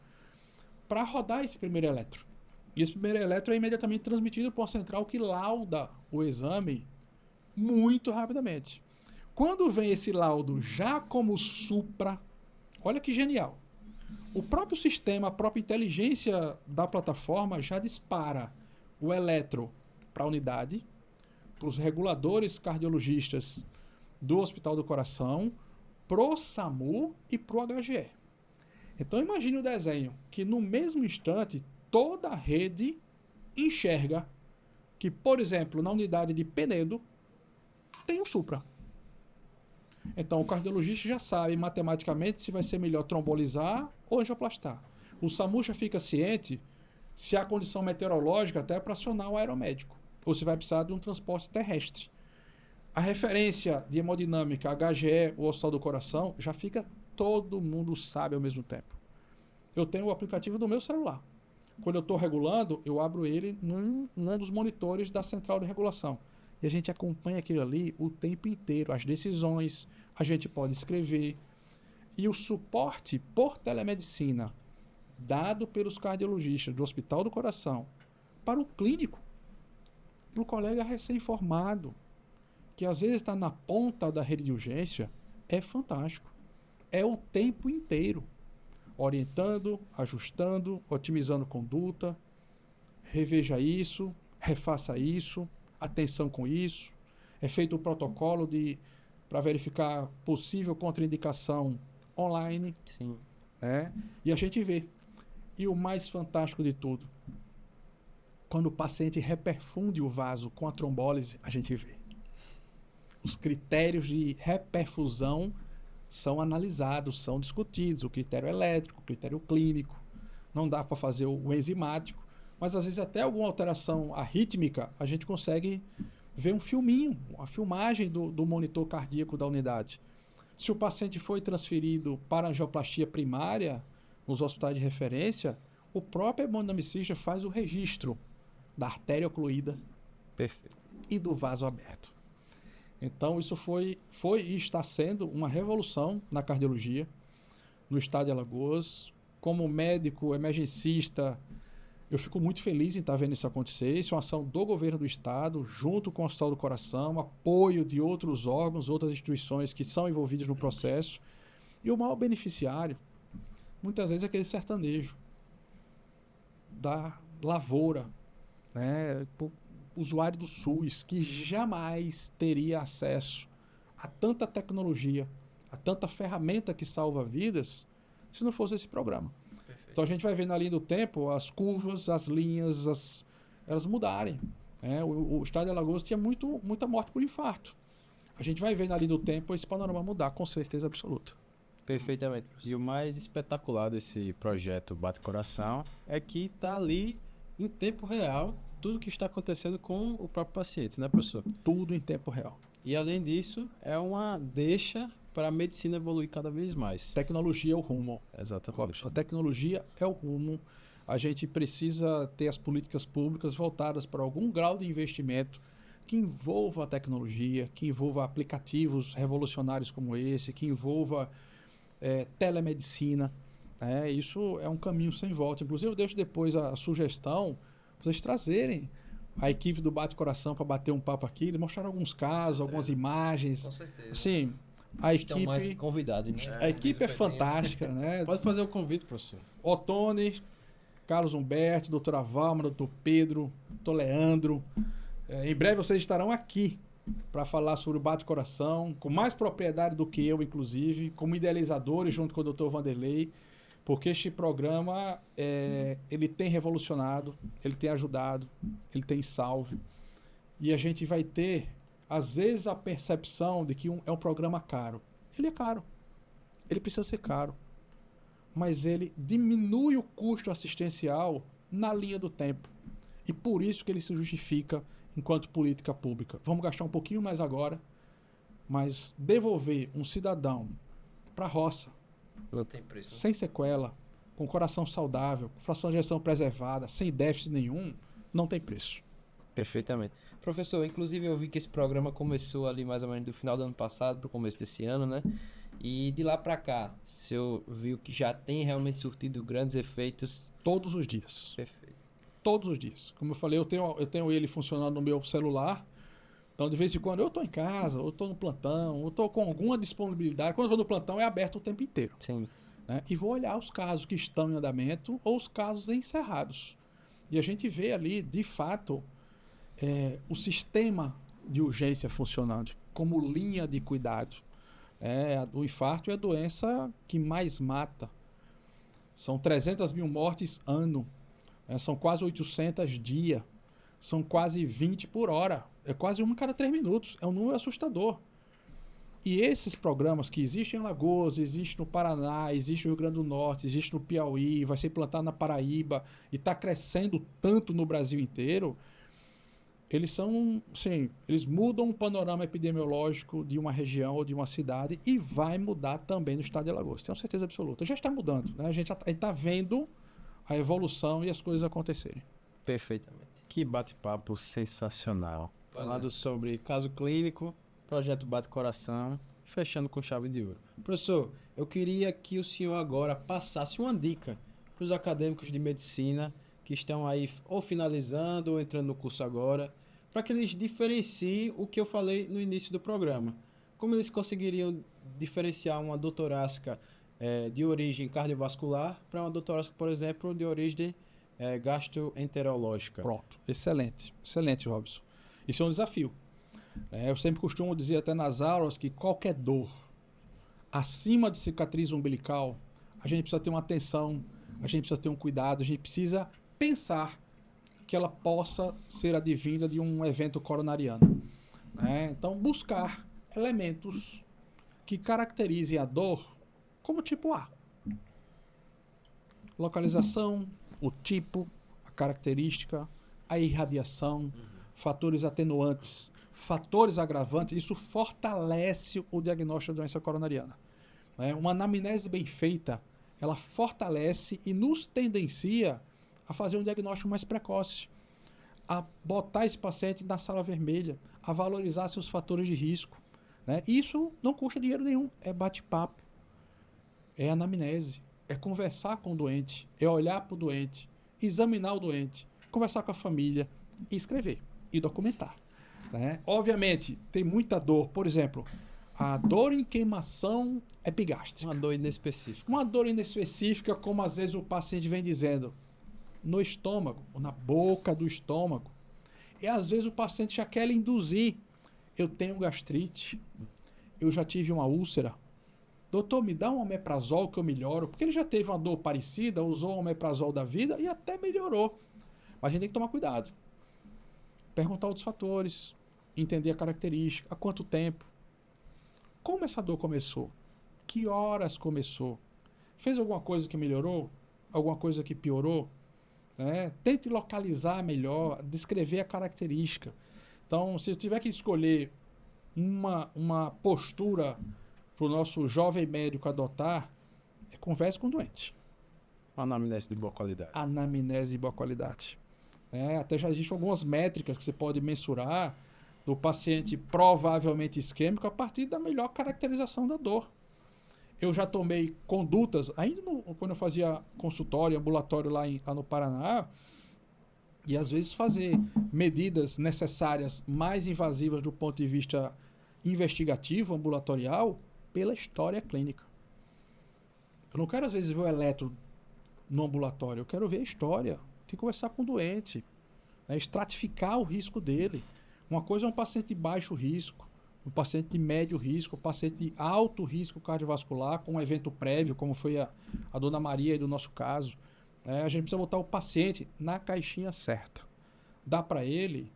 para rodar esse primeiro eletro. E esse primeiro eletro é imediatamente transmitido para uma central que lauda o exame muito rapidamente. Quando vem esse laudo já como supra, olha que genial. O próprio sistema, a própria inteligência da plataforma já dispara o eletro para a unidade, para os reguladores cardiologistas do Hospital do Coração, pro SAMU e pro HGE. Então imagine o desenho, que no mesmo instante toda a rede enxerga que, por exemplo, na unidade de Penedo tem um supra. Então o cardiologista já sabe matematicamente se vai ser melhor trombolizar ou angioplastar. O SAMU já fica ciente se há condição meteorológica até para acionar o aeromédico, ou se vai precisar de um transporte terrestre. A referência de hemodinâmica, HGE, o Hospital do Coração, já fica, todo mundo sabe ao mesmo tempo. Eu tenho o aplicativo do meu celular. Quando eu estou regulando, eu abro ele num dos monitores da central de regulação. E a gente acompanha aquilo ali o tempo inteiro, as decisões, a gente pode escrever. E o suporte por telemedicina dado pelos cardiologistas do Hospital do Coração para o clínico, para o colega recém-formado, que às vezes está na ponta da rede de urgência, é fantástico. É o tempo inteiro, orientando, ajustando, otimizando conduta, reveja isso, refaça isso, atenção com isso. É feito o protocolo para verificar possível contraindicação online. Sim. E a gente vê. E o mais fantástico de tudo, quando o paciente reperfunde o vaso com a trombólise, a gente vê. Os critérios de reperfusão são analisados, são discutidos. O critério elétrico, o critério clínico. Não dá para fazer o enzimático, mas às vezes até alguma alteração arrítmica, a gente consegue ver um filminho, uma filmagem do monitor cardíaco da unidade. Se o paciente foi transferido para a angioplastia primária, nos hospitais de referência, o próprio hemodinamicista faz o registro da artéria ocluída. Perfeito. E do vaso aberto. Então, isso foi e está sendo uma revolução na cardiologia, no estado de Alagoas. Como médico emergencista, eu fico muito feliz em estar vendo isso acontecer. Isso é uma ação do governo do estado, junto com o Hospital do Coração, apoio de outros órgãos, outras instituições que são envolvidas no processo. E o maior beneficiário muitas vezes aquele sertanejo da lavoura, né? Usuário do SUS, que jamais teria acesso a tanta tecnologia, a tanta ferramenta que salva vidas, se não fosse esse programa. Perfeito. Então a gente vai ver na linha do tempo as curvas, as linhas, elas mudarem. Né? O estado de Alagoas tinha muita morte por infarto. A gente vai ver na linha do tempo esse panorama mudar, com certeza absoluta. Perfeitamente. E o mais espetacular desse projeto Bate Coração É que está ali em tempo real tudo que está acontecendo com o próprio paciente, né, professor? Tudo em tempo real. E além disso, é uma deixa para a medicina evoluir cada vez mais. Tecnologia é o rumo. Exatamente. A tecnologia é o rumo. A gente precisa ter as políticas públicas voltadas para algum grau de investimento que envolva a tecnologia, que envolva aplicativos revolucionários como esse, que envolva telemedicina. Isso é um caminho sem volta. Inclusive, eu deixo depois a sugestão para vocês trazerem a equipe do Bate Coração para bater um papo aqui. Eles mostraram alguns casos, algumas imagens. Com certeza. Assim, a Estão mais equipe, convidados, né? a equipe é fantástica, né? Pode fazer o convite, professor. Otone, Carlos Humberto, doutora Valma, doutor Pedro, doutor Leandro. Em breve vocês estarão aqui para falar sobre o Bate Coração, com mais propriedade do que eu, inclusive, como idealizadores, junto com o doutor Vanderlei, porque este programa ele tem revolucionado, ele tem ajudado, ele tem salvo. E a gente vai ter, às vezes, a percepção de que é um programa caro. Ele é caro. Ele precisa ser caro. Mas ele diminui o custo assistencial na linha do tempo. E por isso que ele se justifica enquanto política pública. Vamos gastar um pouquinho mais agora, mas devolver um cidadão para a roça, Não tem preço. sem sequela, com coração saudável, com fração de ejeção preservada, sem déficit nenhum, não tem preço. Perfeitamente. Professor, inclusive eu vi que esse programa começou ali mais ou menos do final do ano passado para o começo desse ano, né? E de lá para cá, o senhor viu que já tem realmente surtido grandes efeitos. Todos os dias. Perfeito. Todos os dias. Como eu falei, eu tenho ele funcionando no meu celular. Então, de vez em quando, eu estou em casa, ou estou no plantão, ou estou com alguma disponibilidade. Quando eu estou no plantão, é aberto o tempo inteiro. Sim. Né? E vou olhar os casos que estão em andamento ou os casos encerrados. E a gente vê ali, de fato, o sistema de urgência funcionando como linha de cuidado. O infarto é a doença que mais mata. São 300 mil mortes ano. São quase 800 dia. São quase 20 por hora. É quase uma a cada 3 minutos. É um número assustador. E esses programas que existem em Alagoas, existem no Paraná, existem no Rio Grande do Norte, existem no Piauí, vai ser implantado na Paraíba e está crescendo tanto no Brasil inteiro, eles são, sim, eles mudam o panorama epidemiológico de uma região ou de uma cidade e vai mudar também no estado de Alagoas. Tenho certeza absoluta. Já está mudando, né? A gente está vendo a evolução e as coisas acontecerem. Perfeitamente. Que bate-papo sensacional. Falando sobre caso clínico, projeto Bate Coração, fechando com chave de ouro. Professor, eu queria que o senhor agora passasse uma dica para os acadêmicos de medicina que estão aí ou finalizando ou entrando no curso agora, para que eles diferenciem o que eu falei no início do programa. Como eles conseguiriam diferenciar uma dor torácica de origem cardiovascular para uma dor torácica, por exemplo, de origem gastroenterológica? Pronto. Excelente. Excelente, Robson. Isso é um desafio. Eu sempre costumo dizer até nas aulas que qualquer dor acima de cicatriz umbilical, a gente precisa ter uma atenção, a gente precisa ter um cuidado, a gente precisa pensar que ela possa ser advinda de um evento coronariano. Então, buscar elementos que caracterizem a dor como tipo A. Localização, o tipo, a característica, a irradiação, fatores atenuantes, fatores agravantes, isso fortalece o diagnóstico da doença coronariana. Uma anamnese bem feita, ela fortalece e nos tendencia a fazer um diagnóstico mais precoce, a botar esse paciente na sala vermelha, a valorizar seus fatores de risco. Isso não custa dinheiro nenhum, é bate-papo, é anamnese, é conversar com o doente, é olhar para o doente, examinar o doente, conversar com a família e escrever e documentar. Obviamente, tem muita dor. Por exemplo, A dor em queimação epigástrica. Uma dor inespecífica. Uma dor inespecífica, como às vezes o paciente vem dizendo, no estômago, ou na boca do estômago. E às vezes o paciente já quer induzir. Eu tenho gastrite, eu já tive uma úlcera. Doutor, me dá um omeprazol que eu melhoro. Porque ele já teve uma dor parecida, usou o omeprazol da vida e até melhorou. Mas a gente tem que tomar cuidado. Perguntar outros fatores, entender a característica, há quanto tempo. Como essa dor começou? Que horas começou? Fez alguma coisa que melhorou? Alguma coisa que piorou? Tente localizar melhor, descrever a característica. Então, se eu tiver que escolher uma postura para o nosso jovem médico adotar, converse com o doente. Uma anamnese de boa qualidade. Anamnese de boa qualidade. Até já existem algumas métricas que você pode mensurar do paciente provavelmente isquêmico a partir da melhor caracterização da dor. Eu já tomei condutas, ainda quando eu fazia consultório, ambulatório lá no Paraná, e às vezes fazer medidas necessárias mais invasivas do ponto de vista investigativo, ambulatorial, pela história clínica. Eu não quero às vezes ver o eletro no ambulatório, eu quero ver a história. Tem que conversar com o doente, estratificar o risco dele. Uma coisa é um paciente de baixo risco, um paciente de médio risco, um paciente de alto risco cardiovascular, com um evento prévio, como foi a Dona Maria aí do nosso caso. A gente precisa botar o paciente na caixinha certa. Dar para ele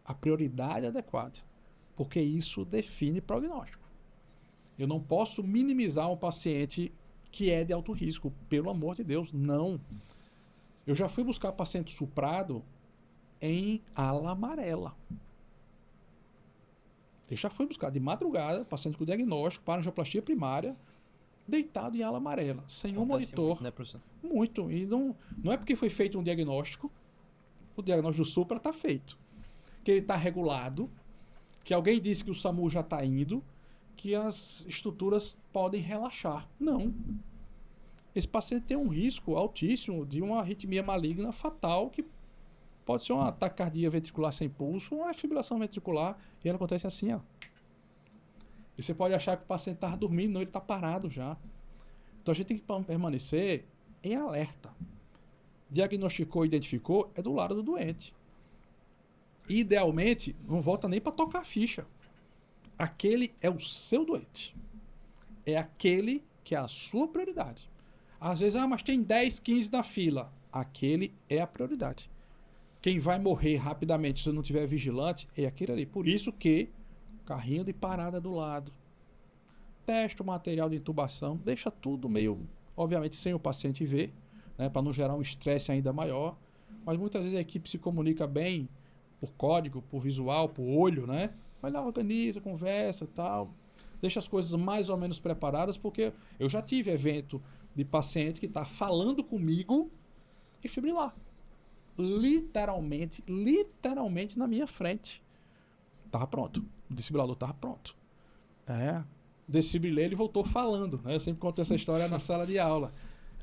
a prioridade adequada, porque isso define prognóstico. Eu não posso minimizar um paciente que é de alto risco, pelo amor de Deus, não. Eu já fui buscar paciente suprado em ala amarela. Eu já fui buscar de madrugada, paciente com diagnóstico, para angioplastia primária, deitado em ala amarela, sem um monitor. Muito, né, professor? Muito. E não é porque foi feito um diagnóstico, o diagnóstico do supra está feito. Que ele está regulado, que alguém disse que o SAMU já está indo, que as estruturas podem relaxar. Não. Esse paciente tem um risco altíssimo de uma arritmia maligna fatal, que pode ser uma taquicardia ventricular sem pulso, uma fibrilação ventricular, e ela acontece assim, ó. E você pode achar que o paciente está dormindo, não, ele está parado já. Então a gente tem que permanecer em alerta. Diagnosticou, identificou, é do lado do doente. Idealmente, não volta nem para tocar a ficha. Aquele é o seu doente. É aquele que é a sua prioridade. Às vezes, mas tem 10, 15 na fila. Aquele é a prioridade. Quem vai morrer rapidamente se você não estiver vigilante é aquele ali. Por isso que carrinho de parada do lado. Testa o material de intubação. Deixa tudo meio, obviamente, sem o paciente ver, né, para não gerar um estresse ainda maior. Mas muitas vezes a equipe se comunica bem por código, por visual, por olho, né? Vai lá, organiza, conversa e tal. Deixa as coisas mais ou menos preparadas, porque eu já tive evento de paciente que está falando comigo e fibrilar. Literalmente na minha frente. Tava pronto. O desfibrilador tava pronto. Desfibrilei, ele voltou falando, né? Eu sempre conto essa história na sala de aula.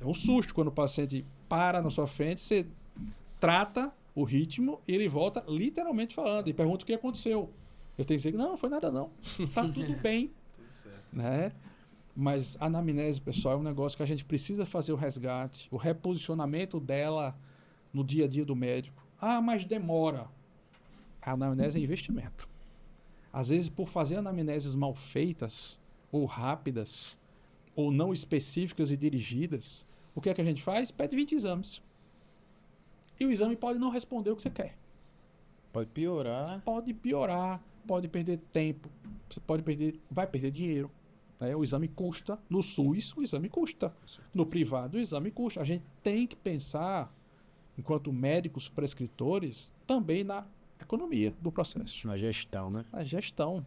É um susto quando o paciente para na sua frente, você trata o ritmo e ele volta literalmente falando e pergunta o que aconteceu. Eu tenho que dizer que não foi nada não. Tá tudo bem. Tudo certo. Né? Mas a anamnese, pessoal, é um negócio que a gente precisa fazer o resgate, o reposicionamento dela no dia a dia do médico. Mas demora. A anamnese é investimento. Às vezes, por fazer anamneses mal feitas, ou rápidas, ou não específicas e dirigidas, o que é que a gente faz? Pede 20 exames. E o exame pode não responder o que você quer. Pode piorar. Pode piorar, pode perder tempo, você vai perder dinheiro. Né? O exame custa. No SUS, o exame custa. No privado, o exame custa. A gente tem que pensar, enquanto médicos prescritores, também na economia do processo. Na gestão, né? Na gestão.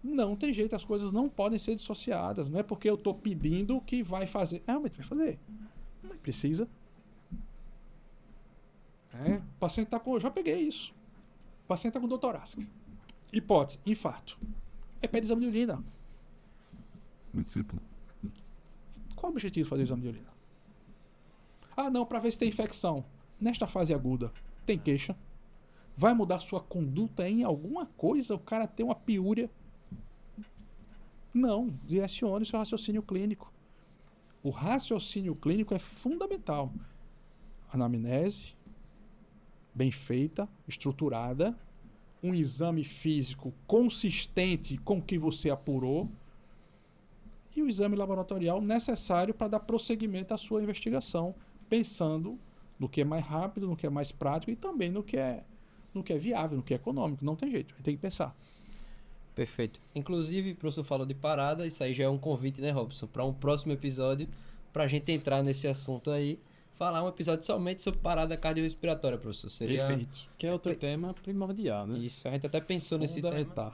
Não tem jeito, as coisas não podem ser dissociadas. Não é porque eu estou pedindo que vai fazer. Mas vai fazer. Não precisa. O paciente está com... Eu já peguei isso. O paciente está com dor torácica. Hipótese, infarto. Pede exame de urina. Qual o objetivo de fazer o exame de urina? Não, para ver se tem infecção. Nesta fase aguda, tem queixa. Vai mudar sua conduta em alguma coisa? O cara tem uma piúria. Não, direcione seu raciocínio clínico. O raciocínio clínico é fundamental. Anamnese, bem feita, estruturada, um exame físico consistente com o que você apurou e o exame laboratorial necessário para dar prosseguimento à sua investigação, pensando no que é mais rápido, no que é mais prático e também no que é viável, no que é econômico. Não tem jeito, tem que pensar. Perfeito. Inclusive, o professor falou de parada, isso aí já é um convite, né, Robson, para um próximo episódio, para a gente entrar nesse assunto aí, falar um episódio somente sobre parada cardiorrespiratória, professor. Seria... Perfeito. Que é outro tema primordial, né? Isso, a gente até pensou nesse tema. Fundamental.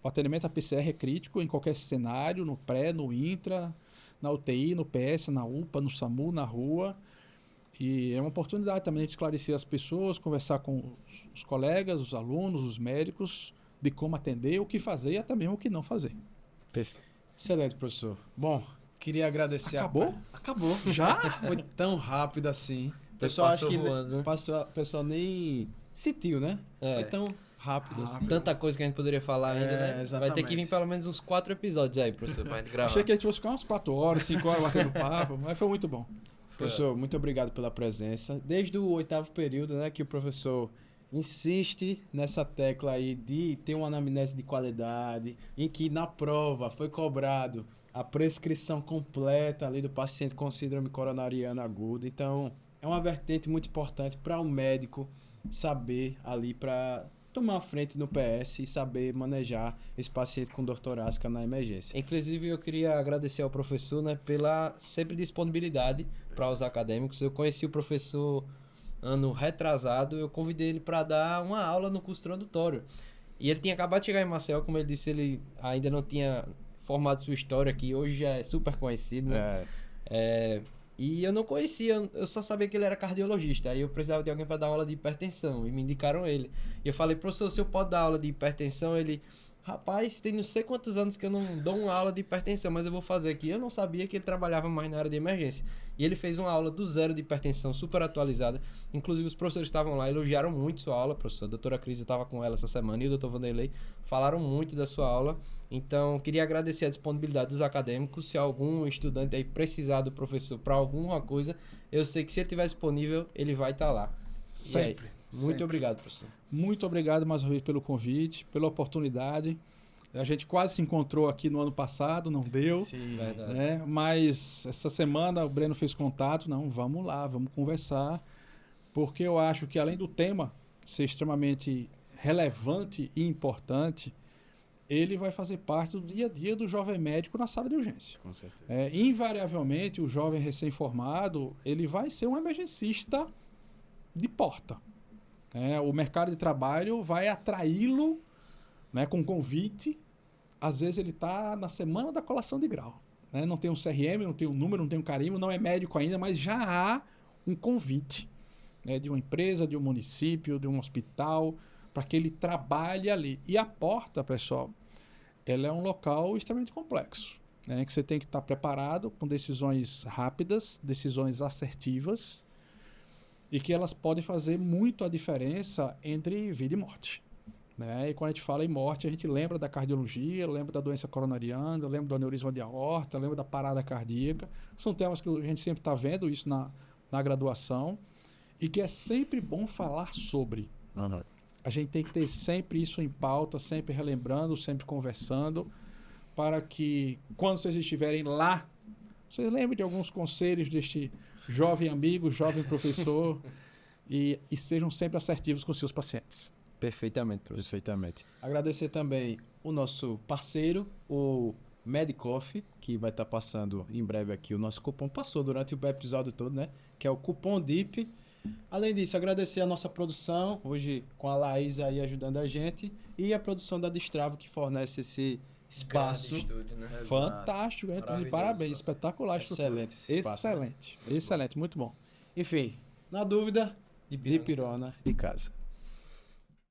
O atendimento à PCR é crítico em qualquer cenário, no pré, no intra, na UTI, no PS, na UPA, no SAMU, na rua. E é uma oportunidade também de esclarecer as pessoas, conversar com os colegas, os alunos, os médicos, de como atender, o que fazer e até mesmo o que não fazer. Excelente, professor. Bom, queria agradecer. Acabou? Acabou. Já? Foi tão rápido assim. O Pessoal, pessoal passou acho que voando, né? o pessoal nem sentiu, né? É. Foi tão rápido assim. Tanta coisa que a gente poderia falar ainda, né? Vai ter exatamente. que vir pelo menos uns 4 episódios aí, professor, pra gente gravar. Achei que a gente fosse ficar umas 4 horas, 5 horas batendo papo, mas foi muito bom. Professor, muito obrigado pela presença. Desde o 8º período, né, que o professor insiste nessa tecla aí de ter uma anamnese de qualidade, em que na prova foi cobrado a prescrição completa ali do paciente com síndrome coronariana aguda. Então, é uma vertente muito importante para um médico saber ali para tomar a frente no PS e saber manejar esse paciente com dor torácica na emergência. Inclusive, eu queria agradecer ao professor, né, pela sempre disponibilidade para os acadêmicos. Eu conheci o professor ano retrasado, eu convidei ele para dar uma aula no curso introdutório. E ele tinha acabado de chegar em Maceió, como ele disse, ele ainda não tinha formado sua história, que hoje já é super conhecido, né? E eu não conhecia, eu só sabia que ele era cardiologista. Aí eu precisava de alguém para dar aula de hipertensão e me indicaram ele. E eu falei, professor, se eu posso dar aula de hipertensão? Ele, rapaz, tem não sei quantos anos que eu não dou uma aula de hipertensão, mas eu vou fazer aqui. Eu não sabia que ele trabalhava mais na área de emergência. E ele fez uma aula do zero de hipertensão, super atualizada. Inclusive os professores estavam lá, elogiaram muito sua aula, professor. A doutora Cris, eu estava com ela essa semana, e o doutor Vanderlei falaram muito da sua aula. Então, queria agradecer a disponibilidade dos acadêmicos. Se algum estudante aí precisar do professor para alguma coisa, eu sei que se ele estiver disponível, ele vai estar lá. Sempre. Muito sempre. obrigado, professor. Muito obrigado mais uma vez pelo convite, pela oportunidade. A gente quase se encontrou aqui no ano passado, não deu. Sim, Verdade. Né? Mas essa semana o Breno fez contato. Não, vamos lá, vamos conversar. Porque eu acho que além do tema ser extremamente relevante e importante, ele vai fazer parte do dia a dia do jovem médico na sala de urgência. com certeza. Invariavelmente, o jovem recém-formado, ele vai ser um emergencista de porta. O mercado de trabalho vai atraí-lo, né, com convite. Às vezes ele está na semana da colação de grau. Né? Não tem um CRM, não tem um número, não tem um carimbo, não é médico ainda, mas já há um convite, né, de uma empresa, de um município, de um hospital, para que ele trabalhe ali. E a porta, pessoal, ela é um local extremamente complexo, né, que você tem que estar preparado com decisões rápidas, decisões assertivas, e que elas podem fazer muito a diferença entre vida e morte. Né? E quando a gente fala em morte, a gente lembra da cardiologia, lembra da doença coronariana, lembra do aneurisma de aorta, lembra da parada cardíaca. São temas que a gente sempre está vendo isso na graduação e que é sempre bom falar sobre. A gente tem que ter sempre isso em pauta, sempre relembrando, sempre conversando, para que quando vocês estiverem lá, vocês lembrem de alguns conselhos deste jovem amigo, jovem professor e sejam sempre assertivos com seus pacientes. Perfeitamente, professor. Perfeitamente. Agradecer também o nosso parceiro, o Medicoff, que vai estar passando em breve aqui o nosso cupom. Passou durante o episódio todo, né? Que é o cupom DIP. Além disso, agradecer a nossa produção, hoje com a Laís aí ajudando a gente, e a produção da Destravo, que fornece esse espaço. Estúdio, né? Fantástico, então, de Maravilhoso, parabéns, espaço. espetacular. a estrutura. Excelente esse espaço. né? Excelente, excelente, muito bom. Enfim, na dúvida, Dipirona. Dipirona e casa.